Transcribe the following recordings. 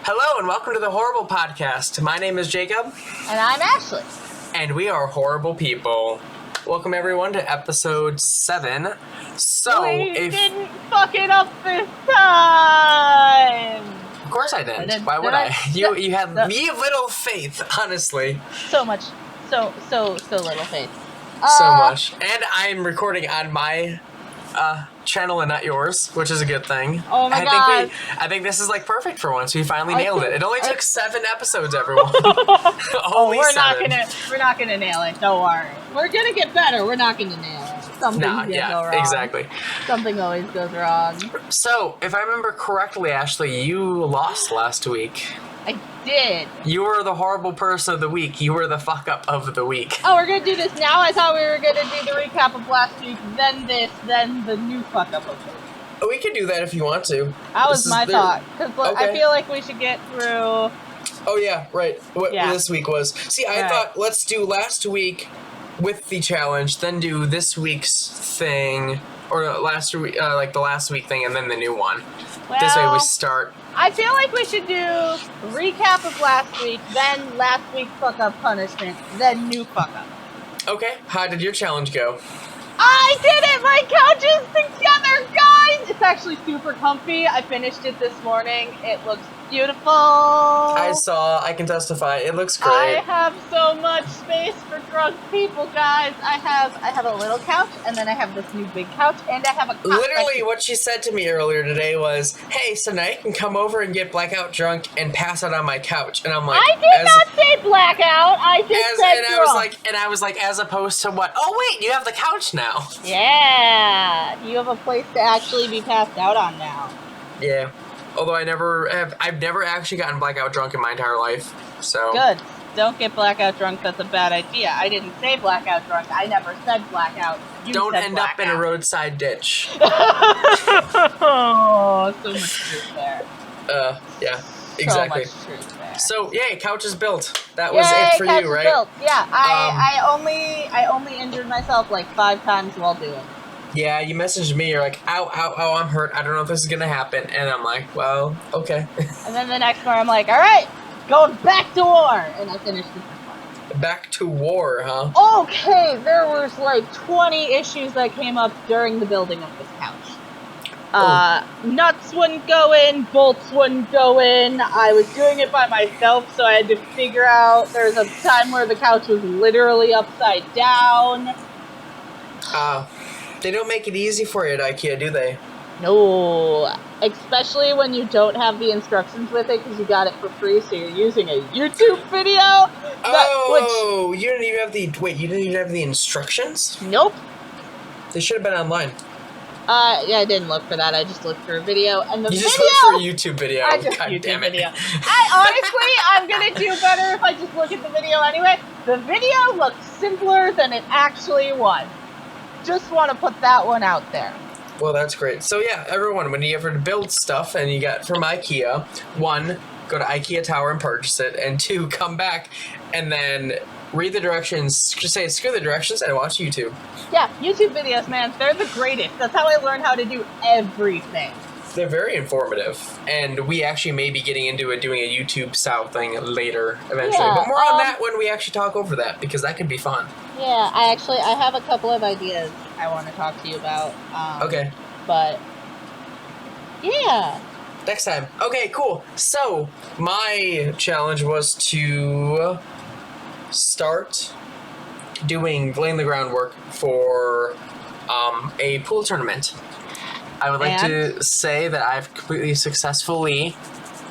Hello and welcome to the Horrible Podcast. My name is Jacob. And I'm Ashley. And we are horrible people. Welcome everyone to episode 7. So, we didn't fuck it up this time! Of course I didn't. Why would I? You had little faith, honestly. So much. So little faith. So much. And I'm recording on my channel and not yours, which is a good thing. Oh my god. I think this is like perfect for once. We finally nailed it. It only took 7 episodes, everyone. Only we're 7. We're not gonna nail it. Don't worry. We're gonna get better. We're not gonna nail it. Something's gonna go wrong. Exactly. Something always goes wrong. So, if I remember correctly, Ashley, you lost last week. I did. You were the horrible person of the week. You were the fuck up of the week. Oh, we're gonna do this now? I thought we were gonna do the recap of last week, then this, then the new fuck up of the week. We could do that if you want to. That was my thought. Because okay. I feel like we should get through... Oh, yeah, right. What this week was. See, I thought let's do last week with the challenge, then do this week's thing, or last week, like the last week thing, and then the new one. Well, this way we start. I feel like we should do recap of last week, then last week's fuck up punishment, then new fuck up. Okay, how did your challenge go? I did it! My couch is together, guys! It's actually super comfy. I finished it this morning. It looks beautiful. I can testify. It looks great. I have so much space for drunk people, guys. I have a little couch, and then I have this new big couch, and I have a cot. Literally, what she said to me earlier today was, "Hey, so now you can come over and get blackout drunk and pass out on my couch." And I'm like, I did not say blackout. I just said drunk. I was like, as opposed to what? Oh wait, you have the couch now. Yeah, you have a place to actually be passed out on now. Yeah. Although I've never actually gotten blackout drunk in my entire life, so. Good. Don't get blackout drunk, that's a bad idea. I didn't say blackout drunk, I never said blackout. Don't end up in a roadside ditch. Oh, so much truth there. Yeah, exactly. So much truth there. So, yay, couch is built. That was it for you, right? Built. Yeah, I only injured myself like 5 times while doing it. Yeah, you messaged me, you're like, ow, ow, ow, I'm hurt, I don't know if this is gonna happen, and I'm like, well, okay. And then the next one, I'm like, alright, going back to war, and I finished this one. Back to war, huh? Okay, there was like 20 issues that came up during the building of this couch. Nuts wouldn't go in, bolts wouldn't go in, I was doing it by myself, so I had to figure out, there was a time where the couch was literally upside down. They don't make it easy for you at Ikea, do they? No, especially when you don't have the instructions with it because you got it for free, so you're using a YouTube video. You didn't even have the instructions? Nope. They should have been online. Yeah, I didn't look for that. I just looked for a video, and You just looked for a YouTube video. I just God YouTube damn it. video. I'm gonna do better if I just look at the video anyway. The video looked simpler than it actually was. Just want to put that one out there. Well, that's great. So yeah, everyone, when you ever build stuff and you got from Ikea, 1, go to Ikea Tower and purchase it, and 2, come back and then read the directions, just say screw the directions and watch YouTube. Yeah, YouTube videos, man, they're the greatest. That's how I learned how to do everything. They're very informative, and we actually may be getting into doing a YouTube style thing later, eventually. Yeah, but more on that when we actually talk over that, because that could be fun. Yeah, I have a couple of ideas I want to talk to you about. Okay. But, yeah. Next time. Okay, cool. So, my challenge was to start laying the groundwork for a pool tournament. I would like to say that I've completely successfully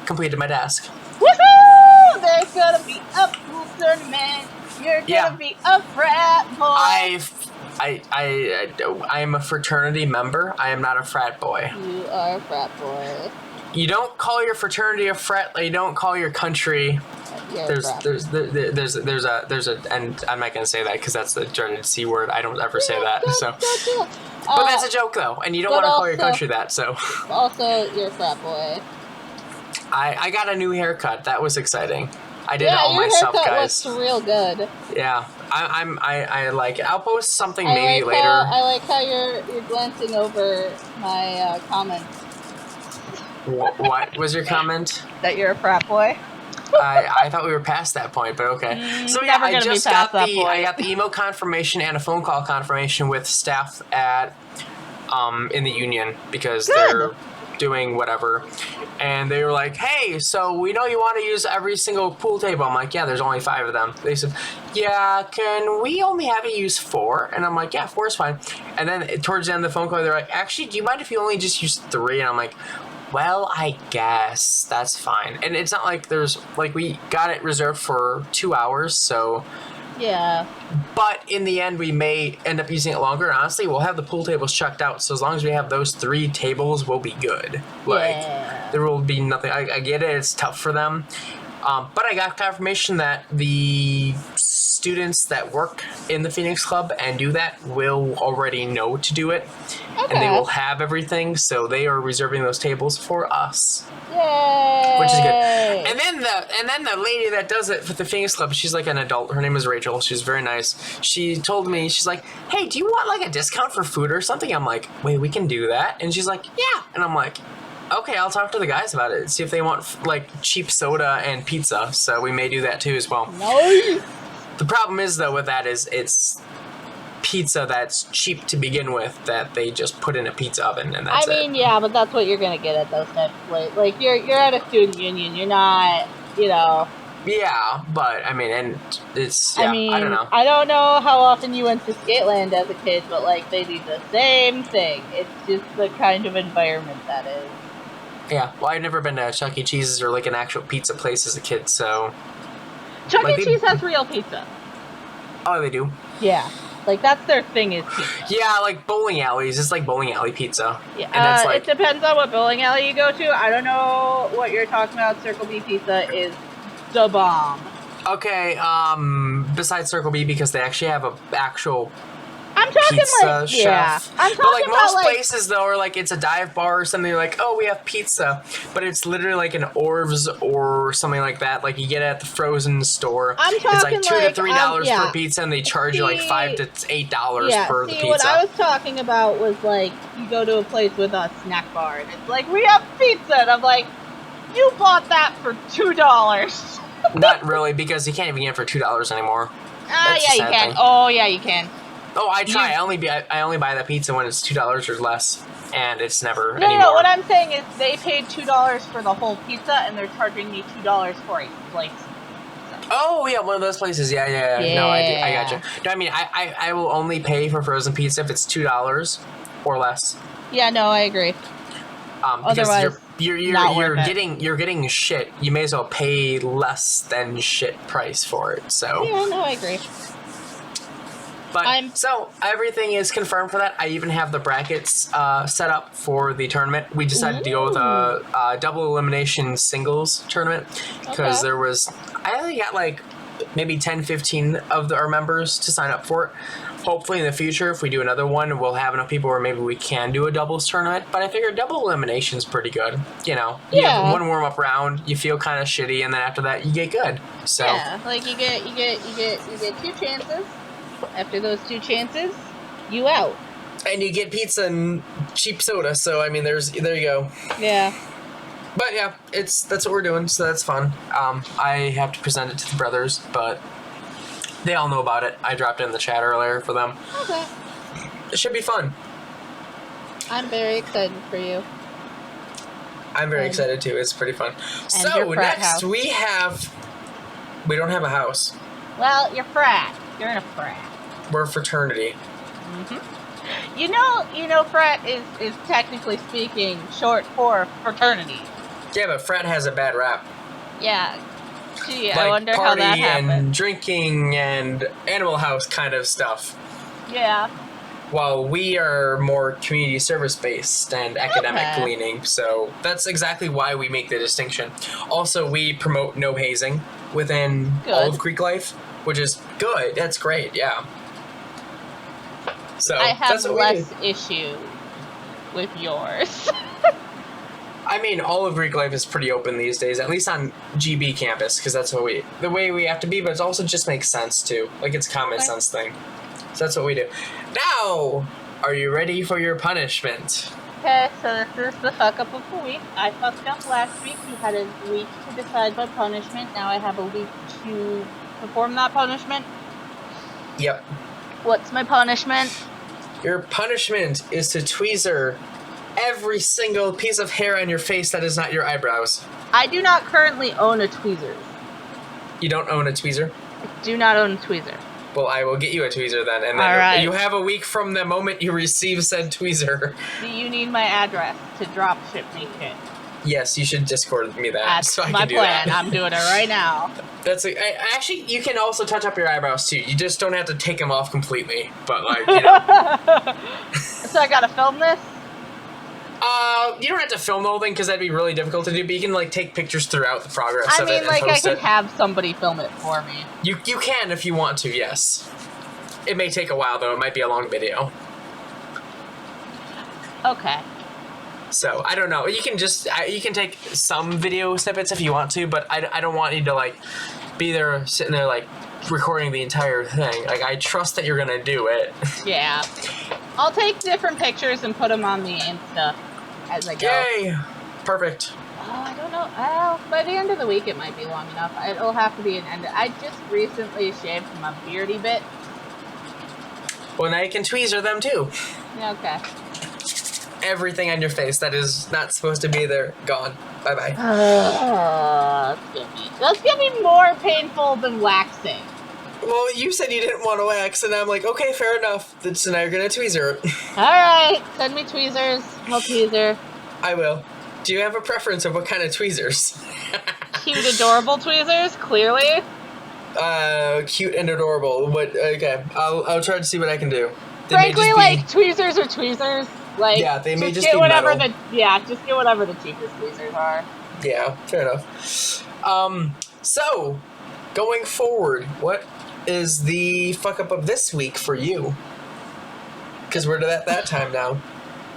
completed my task. Woohoo! There's gonna be a pool tournament. You're gonna be a frat boy. I'm a fraternity member. I am not a frat boy. You are a frat boy. You don't call your fraternity a frat. You don't call your country. There's a, and I'm not gonna say that because that's the dreaded C word. I don't ever say that. So. But that's a joke, though, and you don't want to call your country that, so. Also, you're a frat boy. I got a new haircut. That was exciting. I did it all myself, guys. Your haircut looks real good. Yeah, I like it. I'll post something maybe later. I like how you're glancing over my comments. What was your comment? That you're a frat boy? I thought we were past that point, but okay. So yeah, never I gonna just be past got that the point. I got the email confirmation and a phone call confirmation with staff at in the union because Good. they're doing whatever, and they were like, "Hey, so we know you want to use every single pool table." I'm like, "Yeah, there's only 5 of them." They said, "Yeah, can we only have you use 4?" And I'm like, "Yeah, 4 is fine." And then towards the end of the phone call, they're like, "Actually, do you mind if you only just use 3?" And I'm like, well, I guess that's fine. And it's not like there's like we got it reserved for 2 hours, so Yeah. but in the end we may end up using it longer. And honestly, we'll have the pool tables checked out, so as long as we have those 3 tables, we'll be good. Like there will be nothing. I get it, it's tough for them. But I got confirmation that the students that work in the Phoenix Club and do that will already know to do it. Okay. And they will have everything, so they are reserving those tables for us. Yay! Which is good. And then the lady that does it for the Phoenix Club, she's like an adult. Her name is Rachel. She's very nice. She told me, she's like, "Hey, do you want like a discount for food or something?" I'm like, "Wait, we can do that?" And she's like, "Yeah." And I'm like, okay, I'll talk to the guys about it. See if they want like cheap soda and pizza. So we may do that too as well. Nice. The problem is though with that is it's pizza that's cheap to begin with that they just put in a pizza oven and that's it. I mean, yeah, but that's what you're gonna get at those types of places. Like you're at a student union. You're not, you know. Yeah, but I mean, and it's I mean, I don't know. I don't know how often you went to Skateland as a kid, but like they do the same thing. It's just the kind of environment that is. Yeah, well, I've never been to Chuck E. Cheese's or like an actual pizza place as a kid, so. Chuck E. Cheese has real pizza. Oh, they do? Yeah. Like, that's their thing is pizza. Yeah, like bowling alleys. It's like bowling alley pizza. Yeah, and it's like, it depends on what bowling alley you go to. I don't know what you're talking about. Circle B Pizza is the bomb. Okay, besides Circle B, because they actually have a actual I'm talking pizza like, chef. yeah. I'm talking but like about most like, places though are like it's a dive bar or something like, oh, we have pizza, but it's literally like an Orv's or something like that. Like you get it at the frozen store. I'm talking it's like $2 to $3 yeah. per pizza, and they charge you like $5 to $8 per the pizza. What I was talking about was like you go to a place with a snack bar and it's like we have pizza, and I'm like, you bought that for $2. Not really, because you can't even get it for $2 anymore. Yeah, you can. Thing. Oh, yeah, you can. Oh, I try. I only buy that pizza when it's $2 or less, and it's never No, anymore. no, what I'm saying is they paid $2 for the whole pizza, and they're charging me $2 for a slice. Oh yeah, one of those places. Yeah. No, I gotcha. No, I mean, I will only pay for frozen pizza if it's $2 or less. Yeah, no, I agree. Because otherwise, you're getting shit. You may as well pay less than shit price for it. So yeah, no, I agree. But so everything is confirmed for that. I even have the brackets set up for the tournament. We decided to go with a double elimination singles tournament because there was, I only got like maybe 10, 15 of our members to sign up for it. Hopefully in the future, if we do another one, we'll have enough people where maybe we can do a doubles tournament. But I figured double elimination is pretty good. You know, you have one warm up round, you feel kind of shitty, and then after that, you get good. So yeah, like you get 2 chances. After those 2 chances, you out. And you get pizza and cheap soda. So I mean, there you go. Yeah. But yeah, that's what we're doing. So that's fun. I have to present it to the brothers, but they all know about it. I dropped it in the chat earlier for them. Okay. It should be fun. I'm very excited for you. I'm very excited too. It's pretty fun. So next we don't have a house. Well, you're frat. You're in a frat. We're a fraternity. Mm-hmm. You know, frat is technically speaking short for fraternity. Yeah, but frat has a bad rap. Yeah. Gee, like I wonder how that happened. And drinking and Animal House kind of stuff. Yeah. While we are more community service based and academic leaning, so that's exactly why we make the distinction. Also, we promote no hazing within all of Greek life, which is good. That's great, yeah. So I have that's what less issue with yours. I mean, all of Greek life is pretty open these days, at least on GB campus, because that's what the way we have to be, but it also just makes sense too. Like, it's a common sense thing. So that's what we do. Now, are you ready for your punishment? Okay, so this is the fuck up of the week. I fucked up last week. You had a week to decide my punishment. Now I have a week to perform that punishment. Yep. What's my punishment? Your punishment is to tweezer every single piece of hair on your face that is not your eyebrows. I do not currently own a tweezer. You don't own a tweezer? I do not own a tweezer. Well, I will get you a tweezer then, and then Alright. you have a week from the moment you receive said tweezer. Do you need my address to drop ship me shit? Yes, you should Discord me that. That's so I my can do plan. That. I'm doing it right now. Actually, you can also touch up your eyebrows too. You just don't have to take them off completely. But like, you know. So I gotta film this? You don't have to film the whole thing because that'd be really difficult to do. But you can like take pictures throughout the progress of it and like I post can it. have somebody film it for me. You can if you want to. Yes. It may take a while though. It might be a long video. Okay. So I don't know. You can you can take some video snippets if you want to, but I don't want you to like be there sitting there like recording the entire thing. Like I trust that you're gonna do it. Yeah. I'll take different pictures and put them on the Insta as I go. Yay! Perfect. I don't know. Well, by the end of the week it might be long enough. It'll have to be an end. I just recently shaved my beardy bit. Well, now you can tweezer them too. Yeah, okay. Everything on your face that is not supposed to be there, gone. Bye-bye. That's gonna be more painful than waxing. Well, you said you didn't want to wax, and I'm like, okay, fair enough. So now you're gonna tweezer. Alright, send me tweezers. I'll tweezer. I will. Do you have a preference of what kind of tweezers? Cute, adorable tweezers, clearly. Cute and adorable. What? Okay, I'll try to see what I can do. They Frankly, may just like, tweezers are tweezers. Like, yeah, they may just get be whatever metal. just get whatever the cheapest tweezers are. Yeah, fair enough. So, going forward, what is the fuck up of this week for you? Because we're at that time now.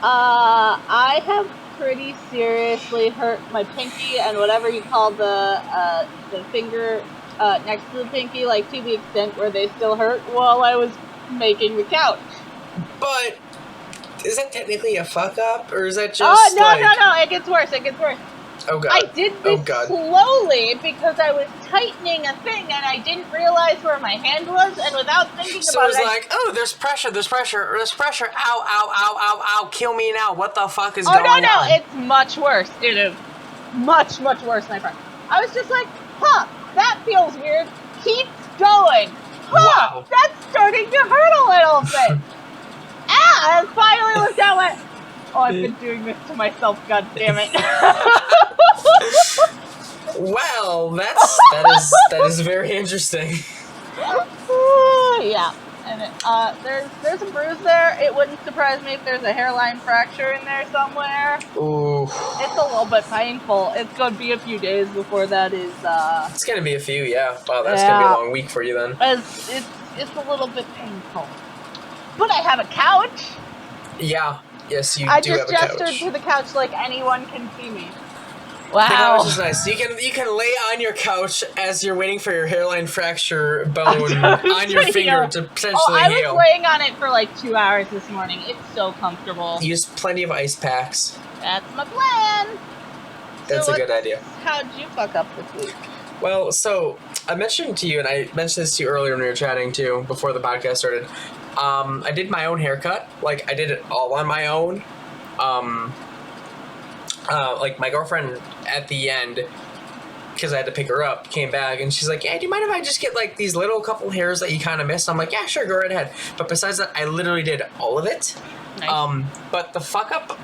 I have pretty seriously hurt my pinky and whatever you call the finger next to the pinky, like to the extent where they still hurt while I was making the couch. But is that technically a fuck up, or is that just? Oh no, like... no! It gets worse. It gets worse. Oh god. I did this slowly because I was tightening a thing and I didn't realize where my hand was, and without thinking so about it, was like, oh, there's pressure. Ow, ow, ow, ow, ow! Kill me now! What the fuck is going on? Oh no, it's much worse. It is much, much worse, my friend. I was just like, huh, that feels weird. Keep going. Huh, wow. That's starting to hurt a little bit. And finally looked down and went, oh, I've been doing this to myself, god damn it. Well, that is very interesting. Yeah. And there's a bruise there. It wouldn't surprise me if there's a hairline fracture in there somewhere. Ooh. It's a little bit painful. It's going to be a few days before that is, It's going to be a few, yeah. Wow, that's going to be a long week for you then. It's a little bit painful. But I have a couch. Yeah. Yes, you do I have just a couch. gestured to the couch like anyone can see me. The Wow. couch is nice. You can lay on your couch as you're waiting for your hairline fracture bone on your finger to potentially I heal. was laying on it for like 2 hours this morning. It's so comfortable. Use plenty of ice packs. That's my plan. That's a good idea. How'd you fuck up this week? Well, so I mentioned to you, and I mentioned this to you earlier when we were chatting too, before the podcast started. I did my own haircut. Like, I did it all on my own. Like, my girlfriend at the end, because I had to pick her up, came back, and she's like, yeah, do you mind if I just get, like, these little couple hairs that you kind of missed? I'm like, yeah, sure, go right ahead. But besides that, I literally did all of it. Nice. But the fuck-up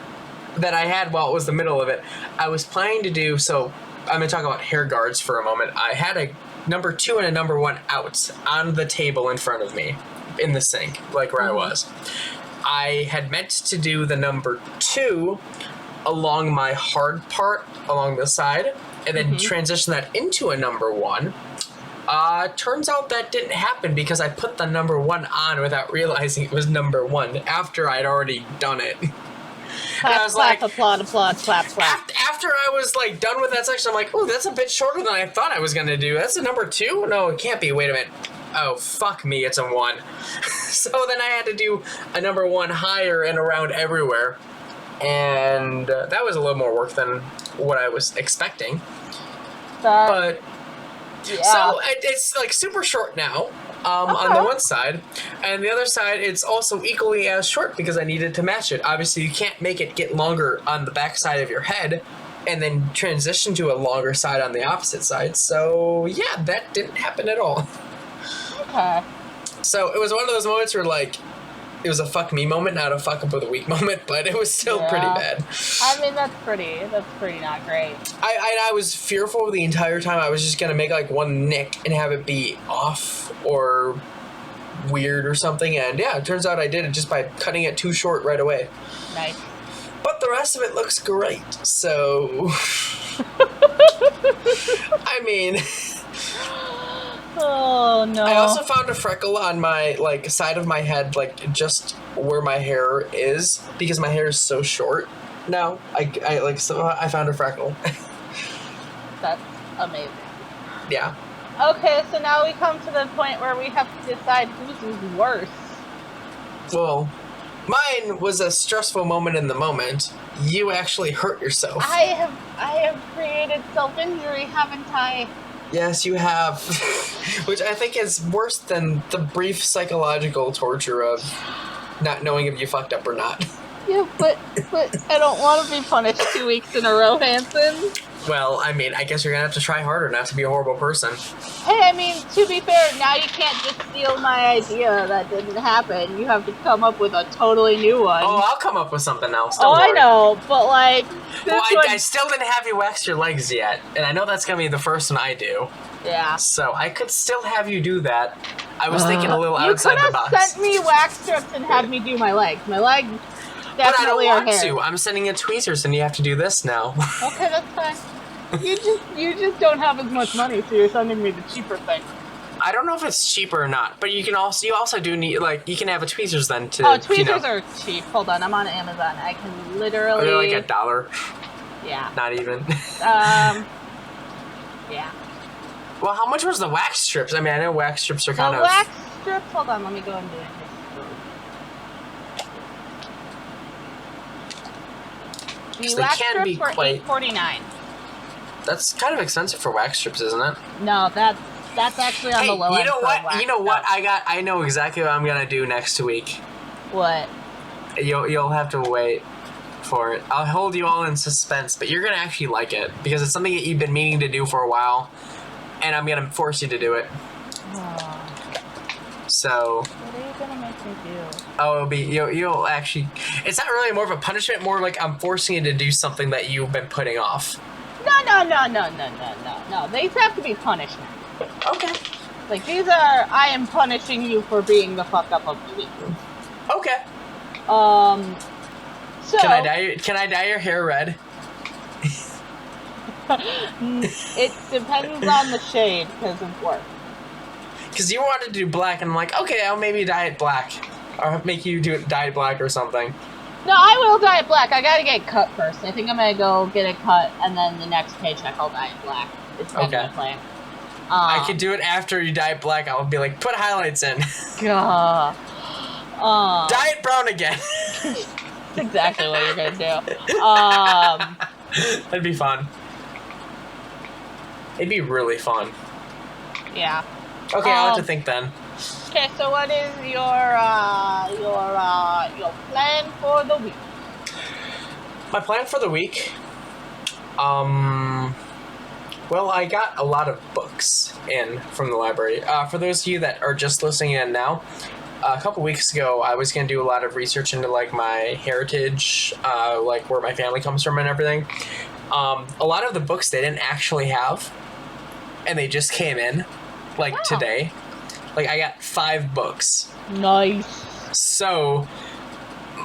that I had while it was the middle of it, I was planning to do, so I'm going to talk about hair guards for a moment. I had a number 2 and a number 1 out on the table in front of me, in the sink, like where I was. I had meant to do the number 2 along my hard part along the side, and then transition that into a number 1. Turns out that didn't happen because I put the number 1 on without realizing it was number 1 after I'd already done it. Clap, I was clap, like, applaud, clap, clap. After I was like done with that section, I'm like, oh, that's a bit shorter than I thought I was gonna do. That's a number 2? No, it can't be. Wait a minute. Oh, fuck me, it's a 1. So then I had to do a number 1 higher and around everywhere. and that was a little more work than what I was expecting. But yeah. So it's like super short now on the one side, and the other side it's also equally as short because I needed to match it. Obviously, you can't make it get longer on the back side of your head and then transition to a longer side on the opposite side. So yeah, that didn't happen at all. Okay. So it was one of those moments where like it was a fuck me moment, not a fuck up with a week moment, but it was still pretty bad. I mean, that's pretty not great. I was fearful the entire time. I was just gonna make like one nick and have it be off or weird or something, and yeah, it turns out I did it just by cutting it too short right away. Nice. But the rest of it looks great, so I mean, oh no. I also found a freckle on my like side of my head, like just where my hair is, because my hair is so short now. I found a freckle. That's amazing. Yeah. Okay, so now we come to the point where we have to decide whose is worse. Well, mine was a stressful moment in the moment. You actually hurt yourself. I have created self-injury, haven't I? Yes, you have. Which I think is worse than the brief psychological torture of not knowing if you fucked up or not. Yeah, but I don't want to be punished 2 weeks in a row, Hansen. Well, I mean, I guess you're gonna have to try harder not to be a horrible person. Hey, I mean, to be fair, now you can't just steal my idea that didn't happen. You have to come up with a totally new one. Oh, I'll come up with something else. Don't worry. I know, but like... Well, I still didn't have you wax your legs yet, and I know that's gonna be the first one I do. Yeah. So I could still have you do that. I was thinking a little outside the box. You could have sent me wax strips and had me do my legs. My legs definitely but I don't want hair. to. I'm sending you tweezers, and you have to do this now. Okay, that's fine. You just don't have as much money, so you're sending me the cheaper thing. I don't know if it's cheaper or not, but you also do need, like, you can have a tweezers then to. Oh, tweezers are cheap. Hold on, I'm on Amazon. I can literally. Oh, they're like $1. Yeah. Not even. Yeah. Well, how much was the wax strips? I mean, I know wax strips are kind of. The wax strips. Hold on, let me go and do it. The wax strips were $8.49. That's kind of expensive for wax strips, isn't it? No, that's actually on the low end. You know what? You know what? I know exactly what I'm gonna do next week. What? You'll have to wait for it. I'll hold you all in suspense, but you're gonna actually like it because it's something that you've been meaning to do for a while, and I'm gonna force you to do it. Oh. So. What are you gonna make me do? Oh, it'll be you'll actually. It's not really more of a punishment, more like I'm forcing you to do something that you've been putting off. No. These have to be punishment. Okay. Like, these are, I am punishing you for being the fuck up of the week. Okay. So... Can I dye your hair red? It depends on the shade, because of work. Because you wanted to do black, and I'm like, okay, I'll maybe dye it black. Or make you dye it black or something. No, I will dye it black. I gotta get it cut first. I think I'm gonna go get it cut, and then the next paycheck I'll dye it black. It's kind of my plan. I could do it after you dye it black. I'll be like, put highlights in. God. Dye it brown again. That's exactly what you're gonna do. That'd be fun. It'd be really fun. Yeah. Okay, I'll have to think then. Okay, so what is your plan for the week? My plan for the week? Well, I got a lot of books in from the library. For those of you that are just listening in now, a couple weeks ago, I was going to do a lot of research into, like, my heritage, like, where my family comes from and everything. A lot of the books they didn't actually have, and they just came in, like, today. Like, I got 5 books. Nice. So,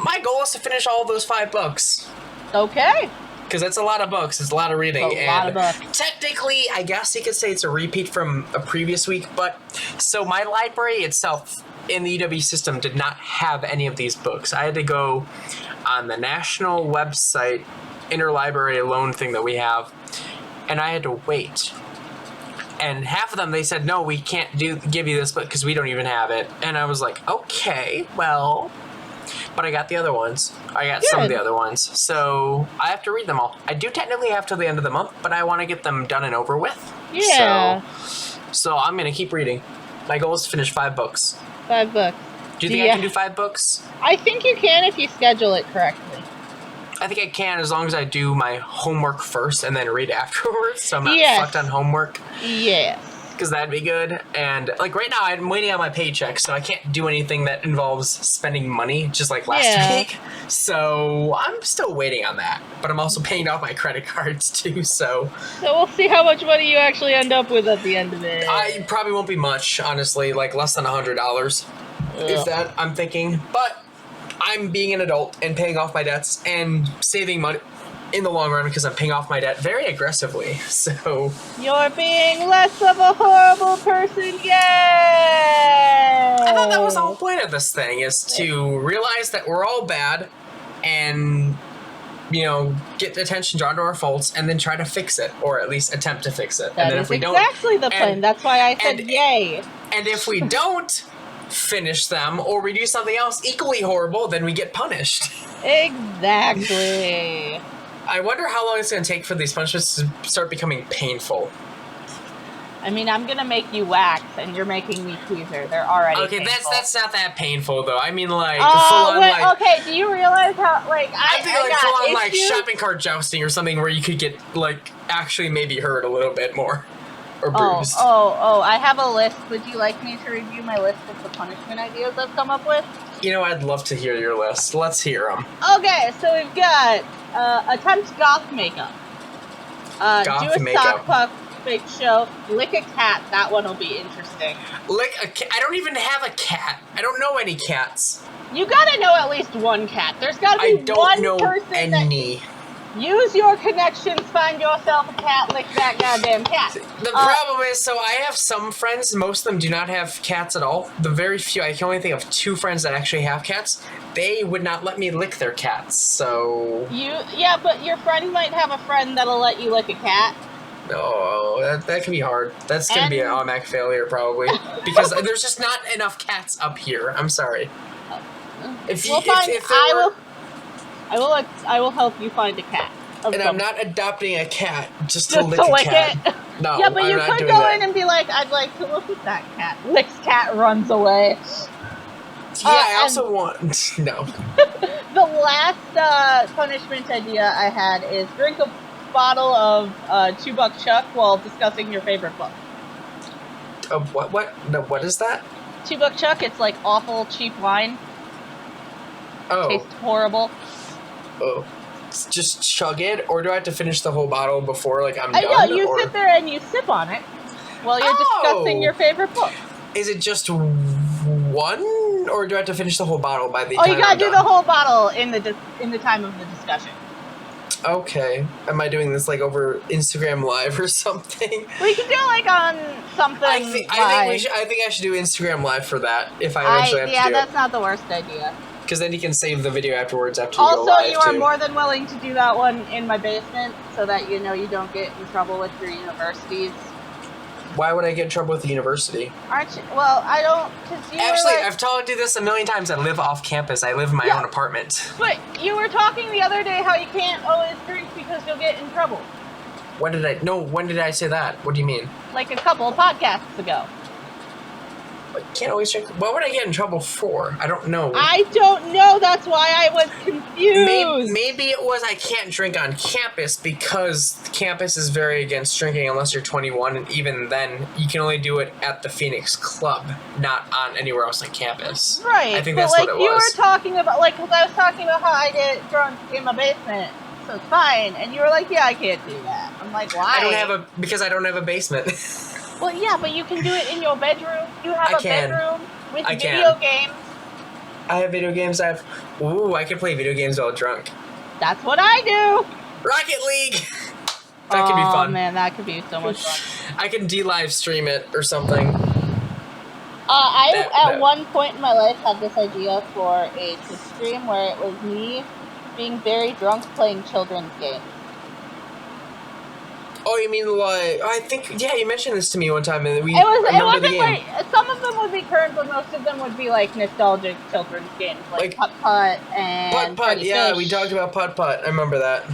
my goal is to finish all of those 5 books. Okay. Because that's a lot of books. It's a lot of reading. A lot of books. Technically, I guess you could say it's a repeat from a previous week. But, so my library itself in the UW system did not have any of these books. I had to go on the national website, interlibrary loan thing that we have, and I had to wait. And half of them, they said, no, we can't give you this book because we don't even have it. And I was like, okay, well, but I got the other ones. I got some of the other ones, so I have to read them all. I do technically have till the end of the month, but I want to get them done and over with. Yeah. So I'm gonna keep reading. My goal is to finish 5 books. 5 books. Do you think I can do 5 books? I think you can if you schedule it correctly. I think I can as long as I do my homework first and then read afterwards, so I'm not fucked on homework. Yes. Because that'd be good. And like right now, I'm waiting on my paycheck, so I can't do anything that involves spending money, just like last week. So I'm still waiting on that. But I'm also paying off my credit cards too, so. So we'll see how much money you actually end up with at the end of it. I probably won't be much, honestly, like less than $100. If that, I'm thinking. But I'm being an adult and paying off my debts and saving money in the long run because I'm paying off my debt very aggressively, so... You're being less of a horrible person, yay! I thought that was the whole point of this thing, is to realize that we're all bad and, you know, get attention drawn to our faults and then try to fix it, or at least attempt to fix it. That and then is if we exactly don't, the plan. That's why I said yay. And if we don't finish them, or we do something else equally horrible, then we get punished. Exactly. I wonder how long it's going to take for these punishments to start becoming painful. I mean, I'm going to make you wax, and you're making me tweezer. They're already okay, painful. that's not that painful, though. I mean, like, full-on, like... Okay, do you realize how, like, I think, like, full-on, like, shopping cart jousting or something where you could get, like, actually maybe hurt a little bit more. Or bruised. Oh, I have a list. Would you like me to review my list of the punishment ideas I've come up with? You know, I'd love to hear your list. Let's hear them. Okay, so we've got attempt goth makeup. Do a sock puck fake show. Lick a cat. That one will be interesting. Lick a cat? I don't even have a cat. I don't know any cats. You gotta know at least one cat. There's gotta be one person any. Use your connections, find yourself a cat, lick that goddamn cat. The problem is, so I have some friends, most of them do not have cats at all. The very few, I can only think of 2 friends that actually have cats. They would not let me lick their cats, so... Yeah, but your friend might have a friend that'll let you lick a cat. No, that can be hard. That's gonna be an automatic failure, probably. Because there's just not enough cats up here. I'm sorry. I will help you find a cat. And I'm not adopting a cat just to lick a cat. It. No, yeah, but I'm you not could doing go that. in and be like, I'd like to look at that cat. Licks cat, runs away. Yeah, I also want... No. The last punishment idea I had is drink a bottle of $2 Chuck while discussing your favorite book. What? No, what is that? $2 Chuck, it's like awful cheap wine. Oh. Tastes horrible. Oh. Just chug it, or do I have to finish the whole bottle before, like, I'm done? I know, you sit there and you sip on it while you're discussing your favorite book. Is it just one, or do I have to finish the whole bottle by the time you gotta I'm do done? the whole bottle in the time of the discussion. Okay. Am I doing this, like, over Instagram Live or something? We can do it, like, on something I think I should do Instagram Live for that, if I eventually have to do it. Yeah, that's not the worst idea. Because then you can save the video afterwards after you go live, Also, you are too. more than willing to do that one in my basement so that you know you don't get in trouble with your universities. Why would I get in trouble with the university? Aren't you? Well, I don't, because you Actually, were like, I've told you this a million times. I live off campus. I live in my own apartment. But you were talking the other day how you can't always drink because you'll get in trouble. When did I say that? What do you mean? Like a couple of podcasts ago. I can't always drink. What would I get in trouble for? I don't know. I don't know. That's why I was confused. Maybe it was I can't drink on campus because campus is very against drinking unless you're 21, and even then, you can only do it at the Phoenix Club, not on anywhere else on campus. Right. I think that's what it was. You were talking about, like, because I was talking about how I get drunk in my basement, so it's fine, and you were like, yeah, I can't do that. I'm like, why? Because I don't have a basement. Well, yeah, but you can do it in your bedroom. You have a bedroom with video games. I have video games. I can play video games while drunk. That's what I do. Rocket League. That could be fun. Oh man, that could be so much fun. I can live stream it or something. At one point in my life had this idea for a Twitch stream where it was me being very drunk playing children's games. Oh, you mean like I think you mentioned this to me one time, and It remember wasn't the game. like some of them would be current, but most of them would be like nostalgic children's games, like Putt Putt and Putt. Freddy Yeah, Fish. we talked about Putt Putt. I remember that.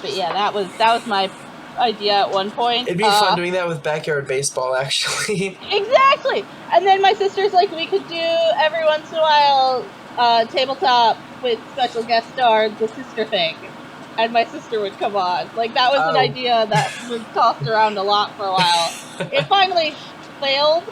But yeah, that was my idea at one point. It'd be fun doing that with backyard baseball, actually. Exactly. And then my sister's like, we could do every once in a while tabletop with special guest star, the sister thing. And my sister would come on. Like, that was an idea that was tossed around a lot for a while. It finally failed,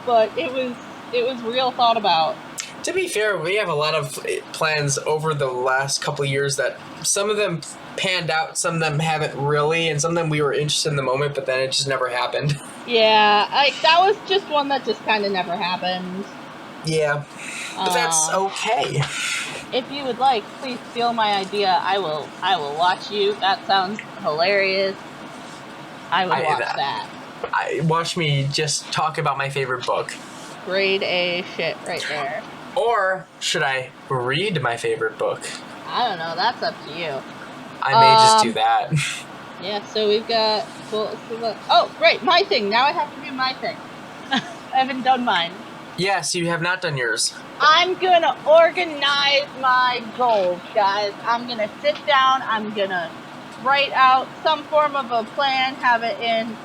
but it was real thought about. To be fair, we have a lot of plans over the last couple of years that some of them panned out, some of them haven't really, and some of them we were interested in the moment, but then it just never happened. Yeah, that was just one that just kind of never happened. Yeah, but that's okay. If you would like, please steal my idea. I will watch you. That sounds hilarious. I would watch that. Watch me just talk about my favorite book. Grade A shit right there. Or should I read my favorite book? I don't know. That's up to you. I may just do that. Yeah, so we've got... Oh, right, my thing. Now I have to do my thing. I haven't done mine. Yes, you have not done yours. I'm gonna organize my goals, guys. I'm gonna sit down. I'm gonna write out some form of a plan, have it in...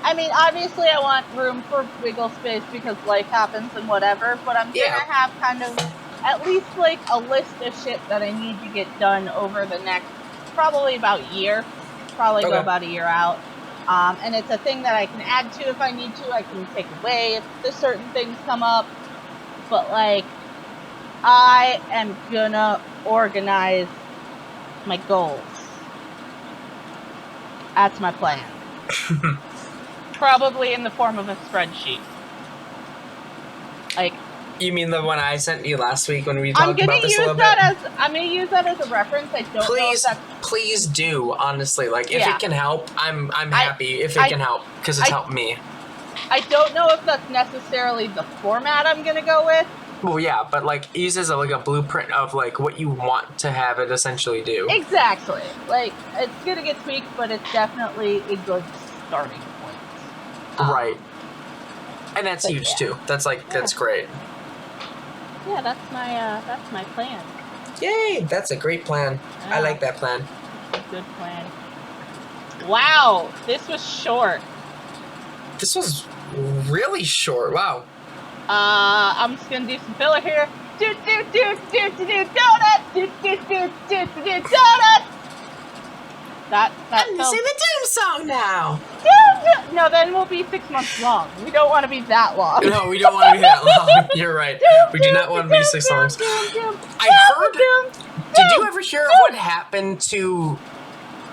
I mean, obviously I want room for wiggle space because life happens and whatever, but I'm gonna have kind of at least like a list of shit that I need to get done over the next probably about year. Probably go about a year out. And it's a thing that I can add to if I need to. I can take away if there's certain things come up. But like, I am gonna organize my goals. That's my plan. Probably in the form of a spreadsheet. Like, you mean the one I sent you last week when we talked about this a little bit? I'm gonna use that as a reference. I don't know if that's... Please do, honestly. Like, if it can help, I'm happy if it can help, because it's helped me. I don't know if that's necessarily the format I'm gonna go with. Well, yeah, but like, use as a blueprint of like what you want to have it essentially do. Exactly. Like, it's gonna get tweaked, but it's definitely a good starting point. Right. And that's huge too. That's that's great. Yeah, that's my plan. Yay! That's a great plan. Yeah. I like that plan. It's a good plan. Wow, this was short. This was really short. Wow. I'm just gonna do some filler here. Donuts. That I'm missing the Doom song now. No, then we'll be 6 months long. We don't want to be that long. No, we don't want to be that long. You're right. We do not want to be 6 songs. I heard. Did you ever hear of what happened to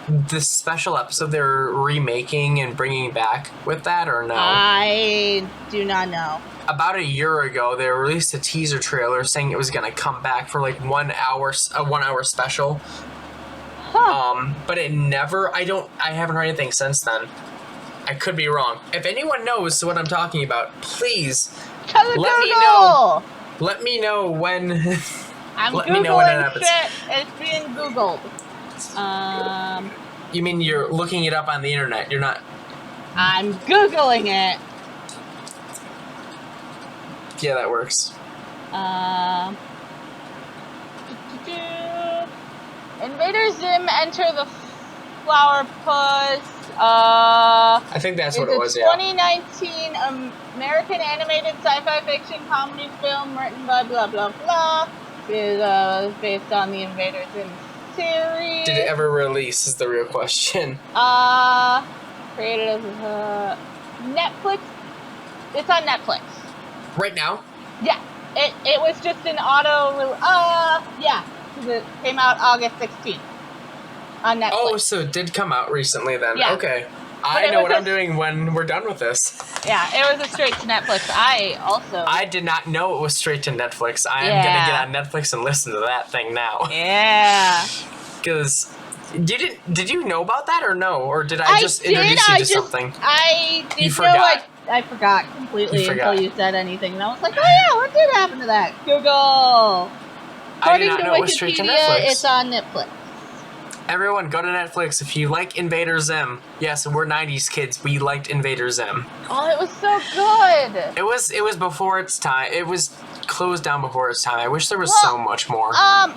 the special episode they're remaking and bringing back with that, or no? I do not know. About a year ago, they released a teaser trailer saying it was going to come back for like 1 hour, a 1 hour special. But it never. I haven't heard anything since then. I could be wrong. If anyone knows what I'm talking about, please let me know. Let me know when. I'm let Googling me know when it happens. shit. It's being Googled. You mean you're looking it up on the internet? You're not. I'm Googling it. Yeah, that works. Invader Zim enter the Flower Puss. I think that's what it was, yeah. 2019 American animated sci-fi fiction comedy film written by blah blah blah. It is based on the Invader Zim series. Did it ever release is the real question. Created as Netflix. It's on Netflix. Right now? Yeah. It was just an yeah. Because it came out August 16th on Netflix. Oh, so it did come out recently then. Yeah. Okay. I know what I'm doing when we're done with this. Yeah, it was a straight to Netflix. I did not know it was straight to Netflix. I am going to get on Netflix and listen to that thing now. Yeah. Because did you know about that or no? Or did I just introduce you to something? I did you forgot. I forgot completely until you said anything. And I was like, oh yeah, what did happen to that? Google. I did not know it was straight to Netflix. It's on Netflix. Everyone, go to Netflix if you like Invader Zim. Yes, we're 90s kids. We liked Invader Zim. Oh, it was so good. It was before its time. It was closed down before its time. I wish there was so much more.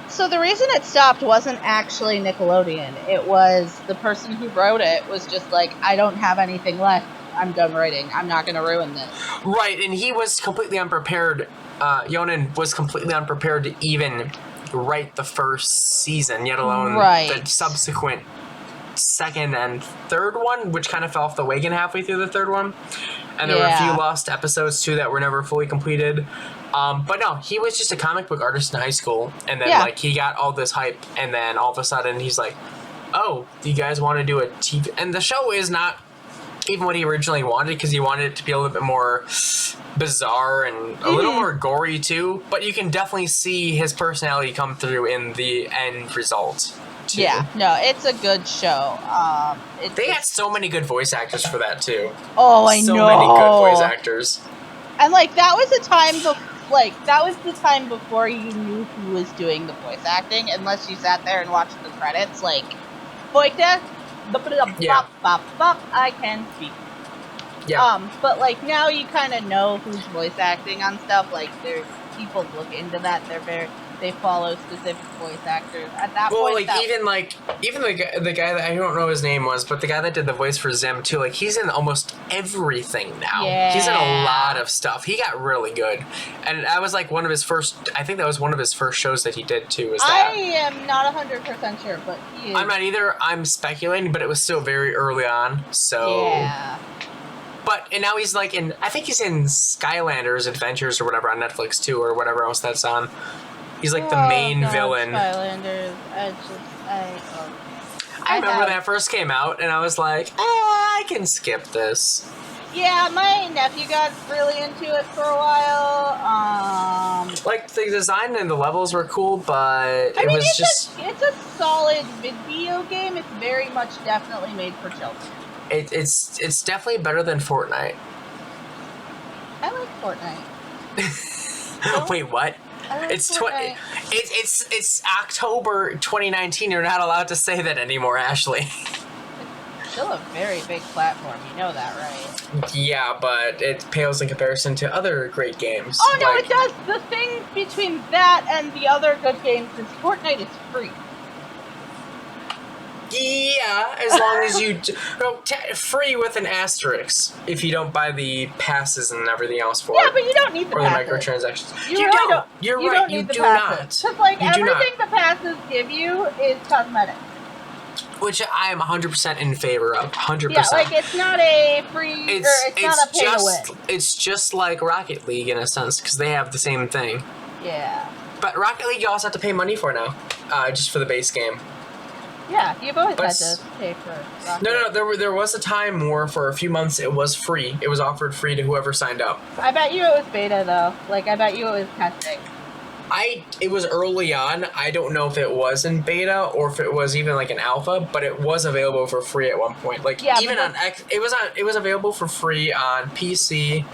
So the reason it stopped wasn't actually Nickelodeon. It was the person who wrote it was just like, I don't have anything left. I'm done writing. I'm not going to ruin this. Right, and he was completely unprepared. Yonan was completely unprepared to even write the first season, yet alone the subsequent second and third one, which kind of fell off the wagon halfway through the third one. And there were a few lost episodes too that were never fully completed. But no, he was just a comic book artist in high school, and then like he got all this hype, and then all of a sudden he's like, "Oh, do you guys want to do a TV?" And the show is not even what he originally wanted, because he wanted it to be a little bit more bizarre and a little more gory too. But you can definitely see his personality come through in the end result too. Yeah, no, it's a good show. They had so many good voice actors for that too. Oh, I know. So many good voice actors. And like that was a time that was the time before you knew who was doing the voice acting, unless you sat there and watched the credits. Like, Boyka, I can speak. Yeah. But like now you kind of know who's voice acting on stuff. Like, there's people look into that. They follow specific voice actors. At that point, even the guy that I don't know his name was, but the guy that did the voice for Zim too, like he's in almost everything now. Yeah. He's in a lot of stuff. He got really good, and that was like one of his first. I think that was one of his first shows that he did too. Was that? I am not 100% sure, but he is. I'm not either. I'm speculating, but it was still very early on. So yeah. And now he's like in. I think he's in Skylanders Adventures or whatever on Netflix too, or whatever else that's on. He's like the main villain. Skylanders. I remember when that first came out, and I was like, I can skip this. Yeah, my nephew got really into it for a while. Like, the design and the levels were cool, but it's a solid video game. It's very much definitely made for children. It's definitely better than Fortnite. I like Fortnite. Wait, what? It's October 2019. You're not allowed to say that anymore, Ashley. It's still a very big platform. You know that, right? Yeah, but it pales in comparison to other great games. Oh no, it does. The thing between that and the other good games is Fortnite is free. Yeah, as long as you free with an asterisk if you don't buy the passes and everything else for it. Yeah, but you don't need the passes. The microtransactions. You don't. You're you right. Don't You need the do passes. not. Because like you everything the passes give you is cosmetic. Which I am 100% in favor of. 100%. Yeah, like it's not a free. It's not a pay to win. It's just like Rocket League in a sense, because they have the same thing. Yeah. But Rocket League you also have to pay money for now, just for the base game. Yeah, you've always had to pay for Rocket. No, there was a time where for a few months it was free. It was offered free to whoever signed up. I bet you it was beta though. Like I bet you it was testing. It was early on. I don't know if it was in beta or if it was even like an alpha, but it was available for free at one point. Like even on it was available for free on PC.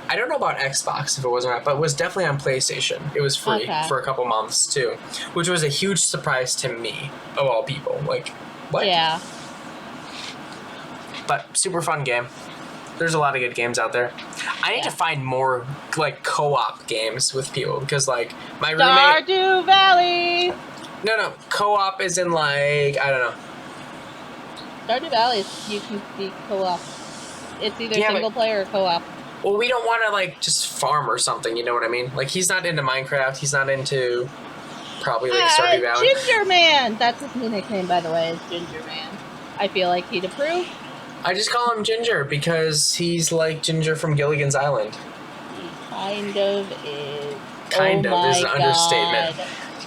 I don't know about Xbox if it was or not, but it was definitely on PlayStation. It was free for a couple months too, which was a huge surprise to me, of all people. Like, what? Yeah. But super fun game. There's a lot of good games out there. I need to find more like co-op games with people because like my roommate. Stardew Valley. No, co-op is in like I don't know. Stardew Valley is you can be co-op. It's either single player or co-op. Well, we don't want to, like, just farm or something, you know what I mean? Like, he's not into Minecraft, he's not into, probably, like, Stardew Valley. Ginger Man! That's his new nickname, by the way, is Ginger Man. I feel like he'd approve. I just call him Ginger, because he's like Ginger from Gilligan's Island. He kind of is. Kind of is an understatement.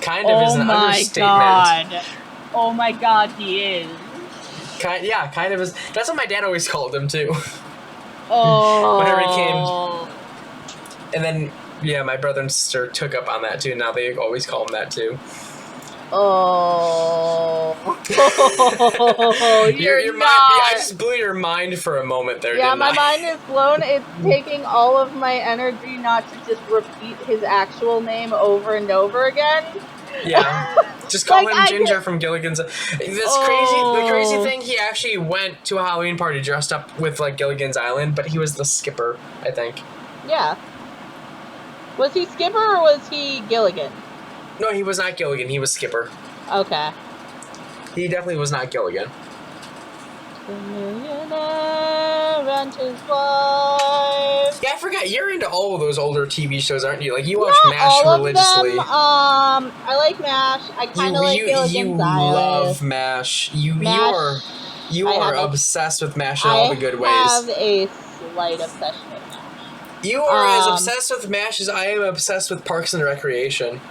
Kind of is an understatement. God. Oh my god, he is. Kind of is. That's what my dad always called him, too. Oh. Whenever he came. And then, yeah, my brother and sister took up on that too. Now they always call him that too. Oh. your mind. I just blew your mind for a moment there. Yeah, didn't my I? mind is blown. It's taking all of my energy not to just repeat his actual name over and over again. Yeah. Just call Like, him I Ginger could- from Gilligan's. The Oh. crazy thing, he actually went to a Halloween party dressed up with like Gilligan's Island, but he was the skipper, I think. Yeah. Was he Skipper or was he Gilligan? No, he was not Gilligan. He was Skipper. Okay. He definitely was not Gilligan. The millionaire and his wife. Yeah, I forgot. You're into all of those older TV shows, aren't you? Like, you watch Not MASH all religiously. Of them. I like MASH. I kind of like Gilligan's you Island. love MASH. You are obsessed with MASH in all the good ways. I have a slight obsession with MASH. You are as obsessed with MASH as I am obsessed with Parks and Recreation.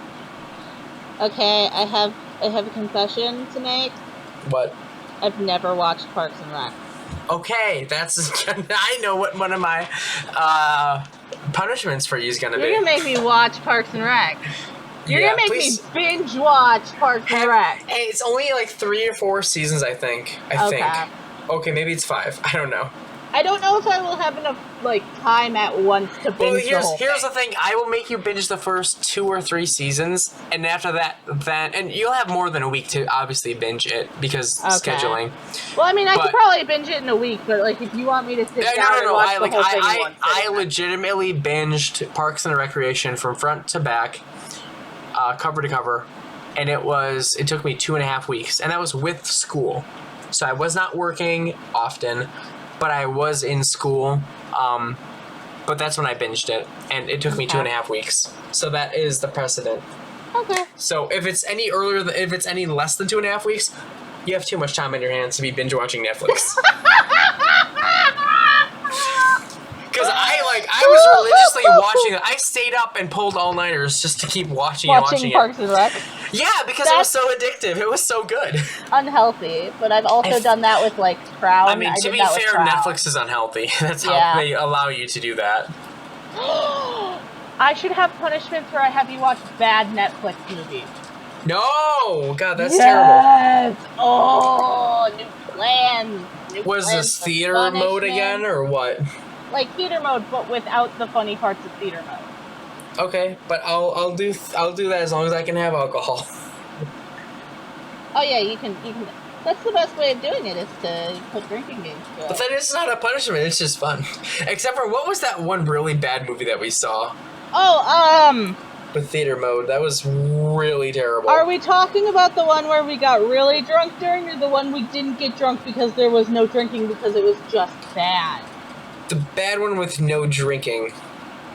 Okay, I have a confession to make. What? I've never watched Parks and Rec. Okay, that's... I know what one of my punishments for you is going to be. You're going to make me watch Parks and Rec. You're Yeah, going to make me binge watch Parks and Rec. Hey, it's only like 3 or 4 seasons, I think. Okay, maybe it's 5. I don't know. I don't know if I will have enough time at once to binge the whole here's thing. the thing. I will make you binge the first 2 or 3 seasons, and after that, and you'll have more than a week to obviously binge it because scheduling. Well, I mean, I could probably binge it in a week, but like if you want me to sit down and watch the whole thing in one I legitimately binged Parks and Recreation from front to back, cover to cover, and it took me 2.5 weeks, and that was with school, so I was not working often. But I was in school, but that's when I binged it, and it took me 2.5 weeks. So that is the precedent. Okay. So if it's any less than 2.5 weeks, you have too much time on your hands to be binge watching Netflix. Because I was religiously watching it. I stayed up and pulled all-nighters just to keep watching it. Parks and Rec? Yeah, because it was so addictive. It was so good. Unhealthy, but I've also done that with like Crown. I mean, to be fair, Netflix is unhealthy. That's how they allow you to do that. I should have punishments where I have you watch bad Netflix movies. No! God, that's terrible. Oh, new plans. Was this theater mode again, or what? Like theater mode, but without the funny parts of theater mode. Okay, but I'll do that as long as I can have alcohol. Oh yeah, you can. That's the best way of doing it, is to put drinking games to it. But then it's not a punishment; it's just fun. Except for, what was that one really bad movie that we saw? With theater mode, that was really terrible. Are we talking about the one where we got really drunk during, or the one we didn't get drunk because there was no drinking because it was just bad? The bad one with no drinking.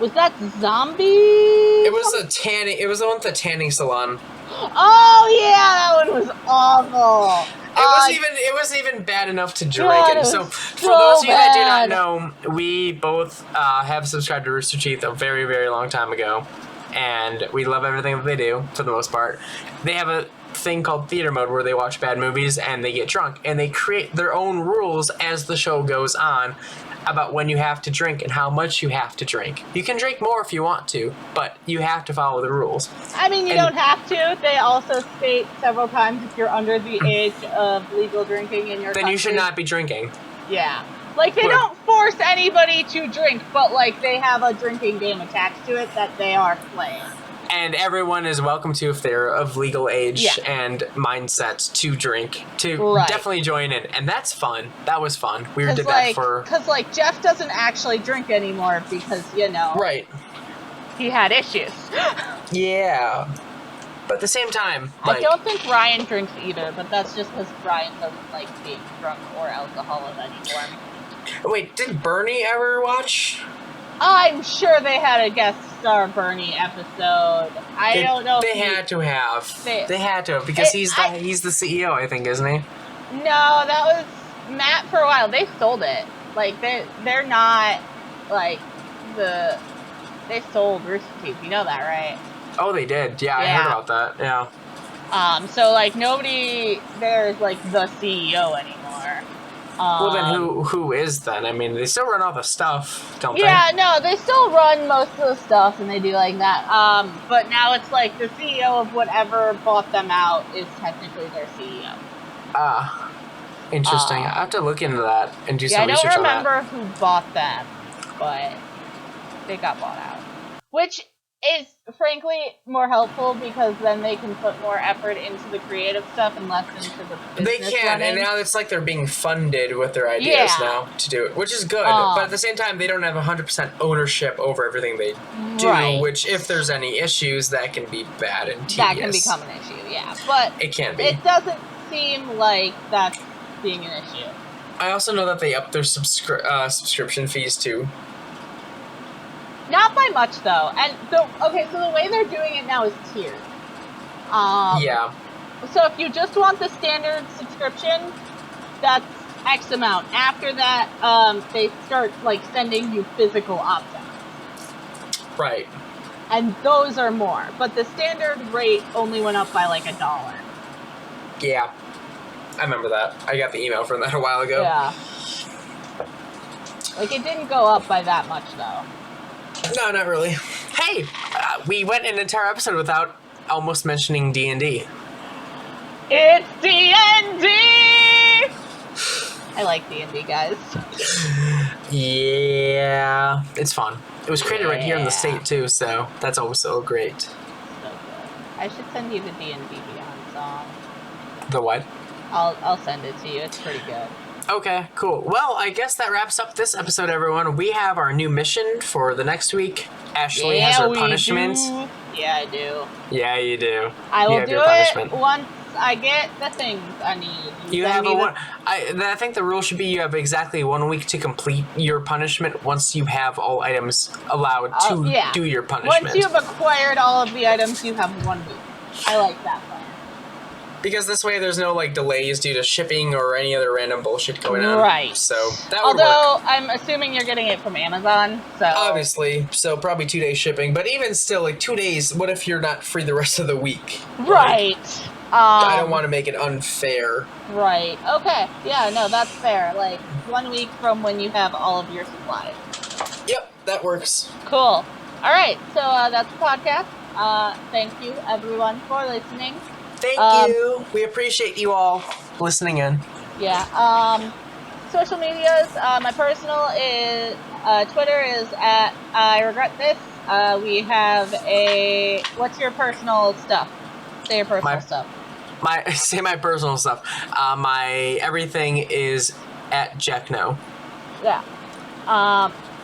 Was that zombie? It was the one with the tanning salon. Oh yeah, that one was awful. It wasn't even bad enough to drink it. So for those of you that do not know, we both have subscribed to Rooster Teeth a very, very long time ago, and we love everything that they do for the most part. They have a thing called theater mode where they watch bad movies and they get drunk, and they create their own rules as the show goes on about when you have to drink and how much you have to drink. You can drink more if you want to, but you have to follow the rules. I mean, you don't have to. They also state several times if you're under the age of legal drinking in your country, you should not be drinking. Yeah. Like, they don't force anybody to drink, but, like, they have a drinking game attached to it that they are playing. And everyone is welcome to, if they're of legal age and mindset, to drink, to definitely join in. And that's fun. That was fun. We did that for... Because, like, Jeff doesn't actually drink anymore because, you know... Right. He had issues. Yeah. But at the same time, I don't think Ryan drinks either, but that's just because Ryan doesn't like being drunk or alcohol anymore. Wait, did Bernie ever watch? I'm sure they had a guest star Bernie episode. I don't know. They had to have. They had to have, because he's the CEO, I think, isn't he? No, that was Matt for a while. They sold it. Like, they're not, like, they sold Rooster Teeth. You know that, right? Oh, they did. Yeah, I heard about that. Yeah. So, like, nobody there is, like, the CEO anymore. Well, then who is then? I mean, they still run all the stuff, don't they? Yeah, no, they still run most of the stuff, and they do like that. But now it's like the CEO of whatever bought them out is technically their CEO. Ah, interesting. I have to look into that and do some research on that. I don't remember who bought them, but they got bought out. Which is frankly more helpful because then they can put more effort into the creative stuff and less into the business They can, running. and now it's like they're being funded with their ideas now to do it, which is good. But at the same time, they don't have 100% ownership over everything they do, Right. which if there's any issues, that can be bad and tedious. That can become an issue, yeah. But it can be. It doesn't seem like that's being an issue. I also know that they upped their subscription fees too. Not by much, though. And so the way they're doing it now is tiered. Yeah. So if you just want the standard subscription, that's X amount. After that, they start like sending you physical objects. Right. And those are more. But the standard rate only went up by like $1. Yeah. I remember that. I got the email from that a while ago. Yeah. Like, it didn't go up by that much, though. No, not really. Hey, we went an entire episode without almost mentioning D&D. It's D&D! I like D&D, guys. Yeah, it's fun. It was created right here in the state, too, so that's also great. So good. I should send you the D&D Beyond song. The what? I'll send it to you. It's pretty good. Okay, cool. Well, I guess that wraps up this episode, everyone. We have our new mission for the next week. Ashley has her punishment. Do. Yeah, I do. Yeah, you do. I will do it once I get the things I need. You have I think the rule should be you have exactly 1 week to complete your punishment once you have all items allowed to do your punishment. Once you've acquired all of the items, you have 1 week. I like that plan. Because this way there's no like delays due to shipping or any other random bullshit going on. Right. So that would work. Although I'm assuming you're getting it from Amazon, so obviously, so probably 2 days shipping. But even still, like 2 days, what if you're not free the rest of the week? Right. I don't want to make it unfair. Right. Okay. Yeah, no, that's fair. Like 1 week from when you have all of your supplies. Yep, that works. Cool. All right, so that's the podcast. Thank you, everyone, for listening. Thank you. We appreciate you all listening in. Yeah. Social medias. My personal is Twitter is at I regret this. We have a. What's your personal stuff? Say your personal stuff. My personal stuff. My everything is at Jackno. Yeah.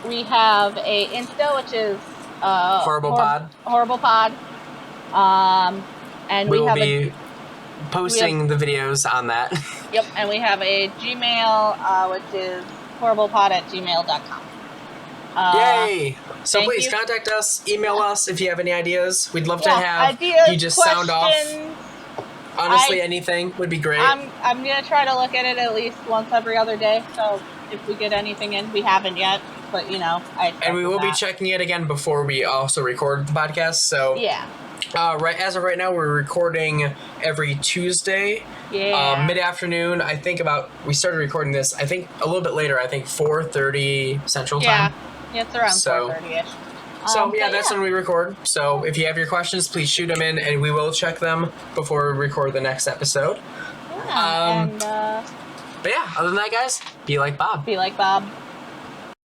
We have a Insta, which is Horrible Pod. Horrible Pod. And we will be posting the videos on that. Yep, and we have a Gmail, which is horriblepod@gmail.com. Yay! So please contact us, email us if you have any ideas. We'd love to have ideas, you just questions. sound off. Honestly, anything would be great. I'm gonna try to look at it at least once every other day. So if we get anything in, we haven't yet, but and we will be checking it again before we also record the podcast. So yeah. As of right now, we're recording every Tuesday, mid-afternoon. I think we started recording this, I think a little bit later, I think 4:30 Central Time. Yeah, it's around 4:30ish. So that's when we record. So if you have your questions, please shoot them in, and we will check them before we record the next episode. Yeah, but yeah, other than that, guys, be like Bob. Be like Bob.